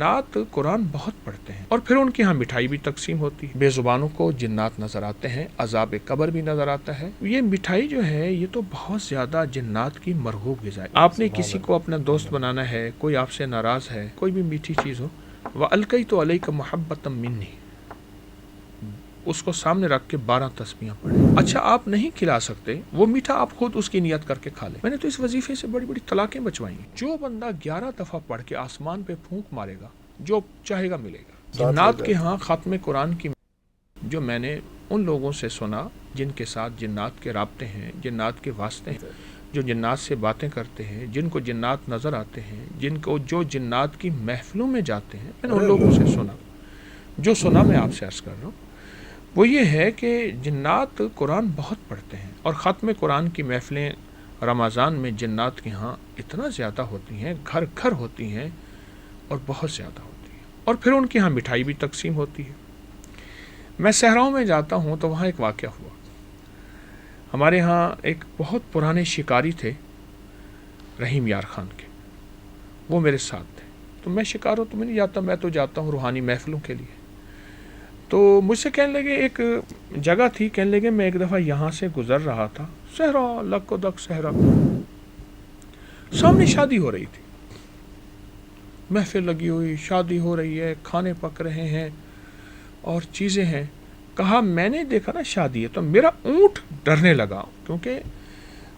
जिन्नात कुरान बहुत पढ़ते हैं और फिर उनके यहाँ मिठाई भी तकसीम होती है। बेजुबानों को जिन्नात नजर आते हैं, अजाब कब्र भी नजर आता है। ये मिठाई जो है ये तो बहुत ज्यादा जिन्नात की मरगूब ग़िज़ा है। आपने किसी को अपना दोस्त बनाना है, कोई आपसे नाराज है, कोई भी मीठी चीज़ हो, व अलकई तो अलैका मुहब्बतम मिन्नी, उसको सामने रख के 12 तस्बीहां पढ़े। अच्छा आप नहीं खिला सकते, वो मीठा आप खुद उसकी नियत करके खा ले। मैंने तो इस वजीफे से बड़ी बड़ी तलाकें बचवाई। जो बंदा 11 दफ़ा पढ़ के आसमान पे फूंक मारेगा, जो चाहेगा मिलेगा। जिन्नात के यहाँ ख़त्म कुरान की जो मैंने उन लोगों से सुना जिनके साथ जिन्नात के राब्ते हैं, जिन्नात के वास्ते हैं, जो जिन्नात से बातें करते हैं, जिनको जिन्नात नज़र आते हैं, जिनको जो जिन्नात की महफिलों में जाते हैं, मैंने उन लोगों से सुना। जो सुना मैं आपसे अर्ज़ कर रहा हूँ वो ये है कि जिन्नात कुरान बहुत पढ़ते हैं और ख़त्म कुरान की महफिलें रमज़ान में जिन्नात के यहाँ इतना ज़्यादा होती हैं, घर घर होती हैं और बहुत ज़्यादा होती हैं। और फिर उनके यहाँ मिठाई भी तकसीम होती है। मैं सहराओं में जाता हूँ तो वहाँ एक वाक़या हुआ। हमारे यहाँ एक बहुत पुराने शिकारी थे, रहीम यार ख़ान के, वो मेरे साथ थे। तो मैं शिकारों तो मैं नहीं जाता, मैं तो जाता हूँ रूहानी महफिलों के लिए। तो मुझसे कहने लगे, एक जगह थी, कहने लगे मैं एक दफ़ा यहाँ से गुज़र रहा था, सहरा लक्को दक सहरा, सामने शादी हो रही थी, महफिल लगी हुई, शादी हो रही है, खाने पक रहे हैं और चीज़ें हैं। कहा मैंने देखा ना शादी है, तो मेरा ऊँट डरने लगा, क्योंकि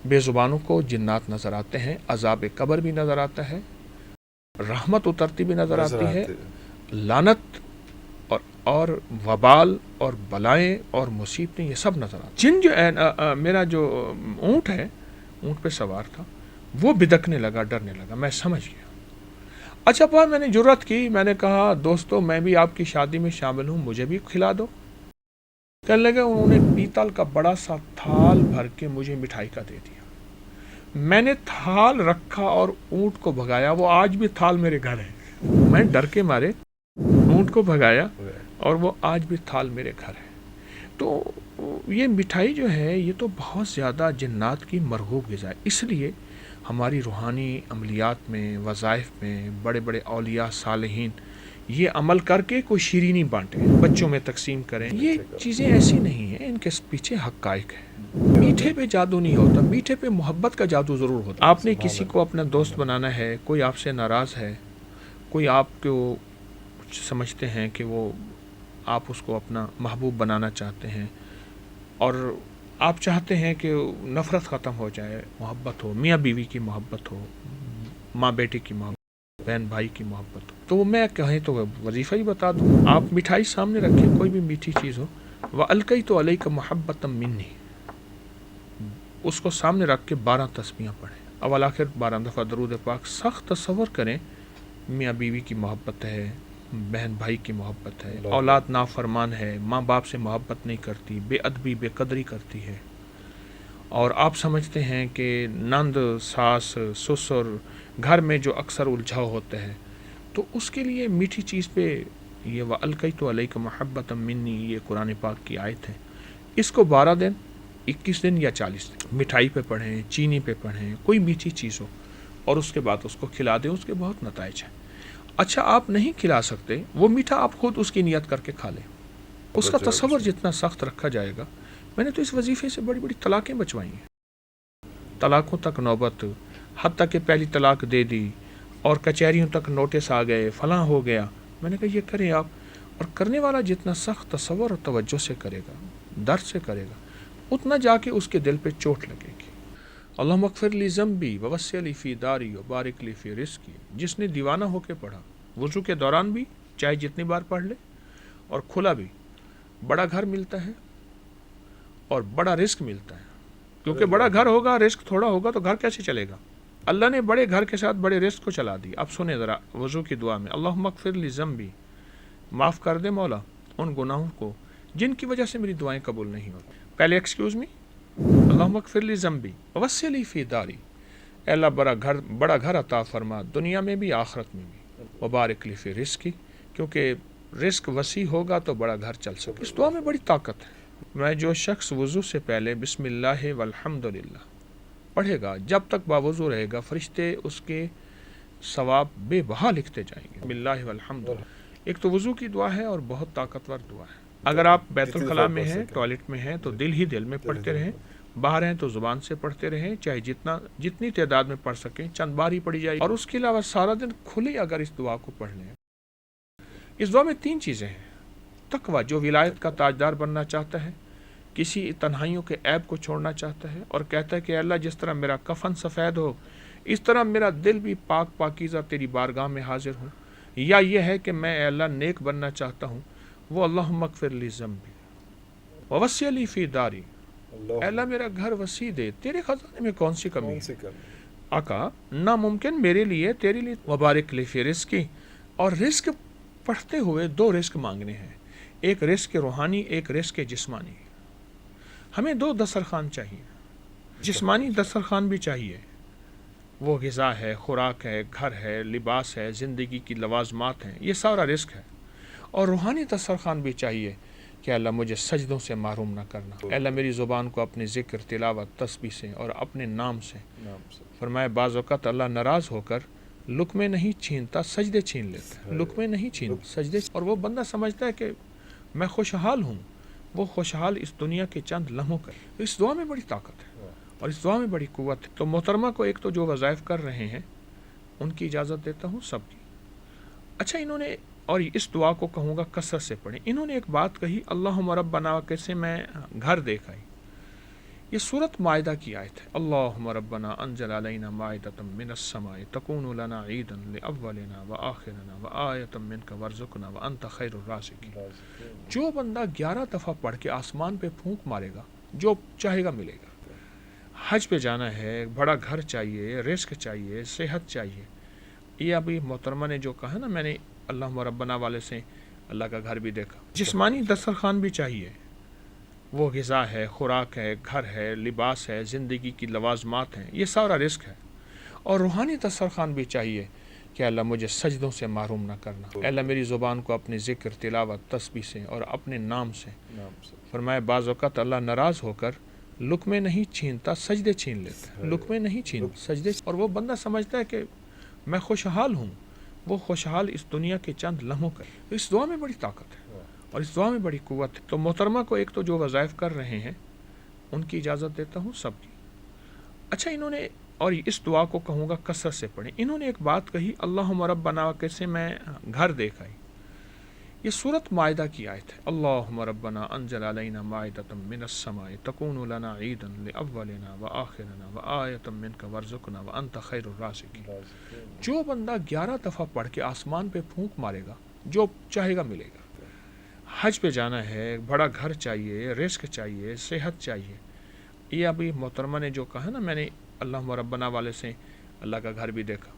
बेजुबानों को जिन्नात नज़र आते हैं, अजाब कब्र भी नज़र आता है, रहमत उतरती भी नज़र आती है, लानत और वबाल और बलाएं और मुसीबतें ये सब नज़र आती। मेरा जो ऊँट है, ऊँट पे सवार था, वो बिदकने लगा, डरने लगा। मैं समझ गया। अच्छा पापा मैंने जुर्रत की, मैंने कहा दोस्तों मैं भी आपकी शादी में शामिल हूँ, मुझे भी खिला दो। कहने लगे, उन्होंने पीतल का बड़ा सा थाल भर के मुझे मिठाई का दे दिया। मैंने थाल रखा और ऊँट को भगाया। वो आज भी थाल मेरे घर है। मैं डर के मारे ऊँट को भगाया और वो आज भी थाल मेरे घर है। तो ये मिठाई जो है ये तो बहुत ज़्यादा जिन्नात की मरगूब ग़िज़ा है। इसलिए हमारी रूहानी अमलियात में, वज़ाइफ में बड़े बड़े औलिया सालिहीन ये अमल करके कोई शीरीनी बांटें, बच्चों में तकसीम करें। ये चीज़ें ऐसी नहीं हैं, इनके पीछे हक़ाइक़ है। मीठे पे जादू नहीं होता, मीठे पे मोहब्बत का जादू ज़रूर होता। आपने किसी को अपना दोस्त बनाना है, कोई आपसे नाराज़ है, कोई आपको समझते हैं कि वो आप उसको अपना महबूब बनाना चाहते हैं और आप चाहते हैं कि नफ़रत ख़त्म हो जाए, मोहब्बत हो, मियाँ बीवी की मोहब्बत हो, माँ बेटे की मोहब्बत, बहन भाई की मोहब्बत हो, तो मैं कहें तो वजीफ़ा ही बता दूँ। आप मिठाई सामने रखें, कोई भी मीठी चीज़ हो, व अलकई तो अलैका मुहब्बतम मिन्नी, उसको सामने रख के 12 तस्बीहां पढ़ें। अवल आखिर 12 दफ़ा दरूद पाक। सख्त तसव्वुर करें, मियाँ बीवी की मोहब्बत है, बहन भाई की मोहब्बत है, औलाद नाफरमान है, माँ बाप से मोहब्बत नहीं करती, बेअदबी बेकदरी करती है, और आप समझते हैं कि नंद सास ससुर घर में जो अक्सर उलझाव होते हैं, तो उसके लिए मीठी चीज़ पे ये व अलकई तो अलैका मुहब्बतम मिन्नी, ये कुरान पाक की आयत है। इसको 12 दिन, 21 दिन या 40 दिन मिठाई पे पढ़ें, चीनी पे पढ़ें, कोई मीठी चीज़ हो, और उसके बाद उसको खिला दें। उसके बहुत नताइज हैं। अच्छा आप नहीं खिला सकते, वो मीठा आप खुद उसकी नियत करके खा लें। उसका तसव्वुर जितना सख्त रखा जाएगा। मैंने तो इस वजीफे से बड़ी बड़ी तलाकें बचवाई हैं। तलाक़ों तक नौबत, हत्ता कि पहली तलाक दे दी और कचहरियों तक नोटिस आ गए, फ़लाँ हो गया। मैंने कहा ये करें आप, और करने वाला जितना सख्त तसव्वुर और तवज्जो से करेगा, दर्द से करेगा, उतना जाके उसके दिल पे चोट लगेगी। अल्लाहुम्मा अग़फ़िर ली ज़म्बी ववस्सिअ ली फ़ी दारी व बारिक ली फ़ी रिज़्क़ी। जिसने दीवाना होकर पढ़ा, वज़ू के दौरान भी चाहे जितनी बार पढ़ ले, और खुला भी, बड़ा घर मिलता है और बड़ा रिस्क मिलता है। क्योंकि बड़ा घर होगा, रिस्क थोड़ा होगा, तो घर कैसे चलेगा। अल्लाह ने बड़े घर के साथ बड़े रिस्क को चला दी। अब सुने ज़रा वज़ू की दुआ में, अल्लाहुम्मा अग़फ़िर ली ज़म्बी, माफ़ कर दे मौला उन गुनाहों को जिनकी वजह से मेरी दुआएं कबूल नहीं होती। पहले एक्सक्यूज़ मी, अल्लाहुम्मा अग़फ़िर ली ज़म्बी ववस्सिअ ली फ़ी दारी, अल्लाह बड़ा घर अता फरमा, दुनिया में भी आखिरत में भी, व बारिक ली फ़ी रिज़्क़ी, क्योंकि रिस्क वसी होगा तो बड़ा घर चल सके। इस दुआ में बड़ी ताकत है। मैं जो शख्स वज़ू से पहले बिस्मिल्लाह वल्हम्दुलिल्लाह पढ़ेगा, जब तक बावज़ू रहेगा, फ़रिश्ते उसके ثواب بے بہا لکھتے جائیں گے. باللہ والحمد. ایک تو وضو کی دعا ہے اور بہت طاقتور دعا ہے. اگر آپ بیت الخلاء میں ہیں، ٹوائلٹ میں ہیں، تو دل ہی دل میں پڑھتے رہیں. باہر ہیں تو زبان سے پڑھتے رہیں، چاہے جتنی تعداد میں پڑھ سکیں، چند بار ہی پڑھی جائے. اور اس کے علاوہ سارا دن کھلے اگر اس دعا کو پڑھ لیں. اس دعا میں 3 چیزیں ہیں. تقوی، جو ولایت کا تاجدار بننا چاہتا ہے، کسی تنہائیوں کے عیب کو چھوڑنا چاہتا ہے، اور کہتا ہے کہ اللہ جس طرح میرا کفن سفید ہو اس طرح میرا دل بھی پاک پاکیزہ تیری بارگاہ میں حاضر ہوں. یا یہ ہے کہ میں اے اللہ نیک بننا چاہتا ہوں. وہ اللہم اغفر لی ذنبی ووسع لی فی داری. اے اللہ میرا گھر وسیع دے، تیرے خزانے میں کون سی کمی ہے. آقا ناممکن میرے لیے، تیرے لیے. وبارک لی فی رزقی. اور رزق پڑھتے ہوئے 2 رزق مانگنے ہیں. ایک رزق روحانی، ایک رزق جسمانی. ہمیں 2 دسترخوان چاہیے. جسمانی دسترخوان بھی چاہیے، وہ غذا ہے، خوراک ہے، گھر ہے، لباس ہے، زندگی کی لوازمات ہیں، یہ سارا رزق ہے. اور روحانی دسترخوان بھی چاہیے کہ اللہ مجھے سجدوں سے محروم نہ کرنا. اے اللہ میری زبان کو اپنے ذکر، تلاوت، تسبیح سے اور اپنے نام سے. فرمایا بعض اوقات اللہ ناراض ہو کر لقمے نہیں چھینتا، سجدے چھین لیتا ہے. لقمے نہیں چھینتا، سجدے. اور وہ بندہ سمجھتا ہے کہ میں خوشحال ہوں. وہ خوشحال اس دنیا کے چند لمحوں کا. اس دعا میں بڑی طاقت ہے اور اس دعا میں بڑی قوت ہے. تو محترمہ کو ایک تو جو وظائف کر رہے ہیں ان کی اجازت دیتا ہوں، سب کی. اچھا انہوں نے، اور اس دعا کو کہوں گا کثرت سے پڑھیں. انہوں نے ایک بات کہی، اللہم ربنا، کیسے میں گھر دیکھ آئی. یہ سورۃ مائدہ کی آیت ہے. اللہم ربنا انزل علینا مائدۃ من السماء تکون لنا عیدا لاولنا وآخرنا وآیۃ منک وارزقنا وانت خیر الرازقین. جو بندہ 11 دفعہ پڑھ کے آسمان پہ پھونک مارے گا، جو چاہے گا ملے گا. حج پہ جانا ہے، بڑا گھر چاہیے، رزق چاہیے، صحت چاہیے. یہ ابھی محترمہ نے جو کہا نا، میں نے اللہم ربنا والے سے اللہ کا گھر بھی دیکھا. جسمانی دسترخوان بھی چاہیے، وہ غذا ہے، خوراک ہے، گھر ہے، لباس ہے، زندگی کی لوازمات ہیں، یہ سارا رزق ہے. اور روحانی دسترخوان بھی چاہیے کہ اللہ مجھے سجدوں سے محروم نہ کرنا. اے اللہ میری زبان کو اپنے ذکر، تلاوت، تسبیح سے اور اپنے نام سے. فرمایا بعض اوقات اللہ ناراض ہو کر لقمے نہیں چھینتا، سجدے چھین لیتا ہے. لقمے نہیں چھینتا، سجدے. اور وہ بندہ سمجھتا ہے کہ میں خوشحال ہوں. وہ خوشحال اس دنیا کے چند لمحوں کا. اس دعا میں بڑی طاقت ہے اور اس دعا میں بڑی قوت ہے. تو محترمہ کو ایک تو جو وظائف کر رہے ہیں ان کی اجازت دیتا ہوں، سب کی. اچھا انہوں نے، اور اس دعا کو کہوں گا کثرت سے پڑھیں. انہوں نے ایک بات کہی، اللہم ربنا، کیسے میں گھر دیکھ آئی. یہ سورۃ مائدہ کی آیت ہے. اللہم ربنا انزل علینا مائدۃ من السماء تکون لنا عیدا لاولنا وآخرنا وآیۃ منک وارزقنا وانت خیر الرازقین. جو بندہ 11 دفعہ پڑھ کے آسمان پہ پھونک مارے گا، جو چاہے گا ملے گا. حج پہ جانا ہے، بڑا گھر چاہیے، رزق چاہیے، صحت چاہیے. یہ ابھی محترمہ نے جو کہا نا، میں نے اللہم ربنا والے سے اللہ کا گھر بھی دیکھا.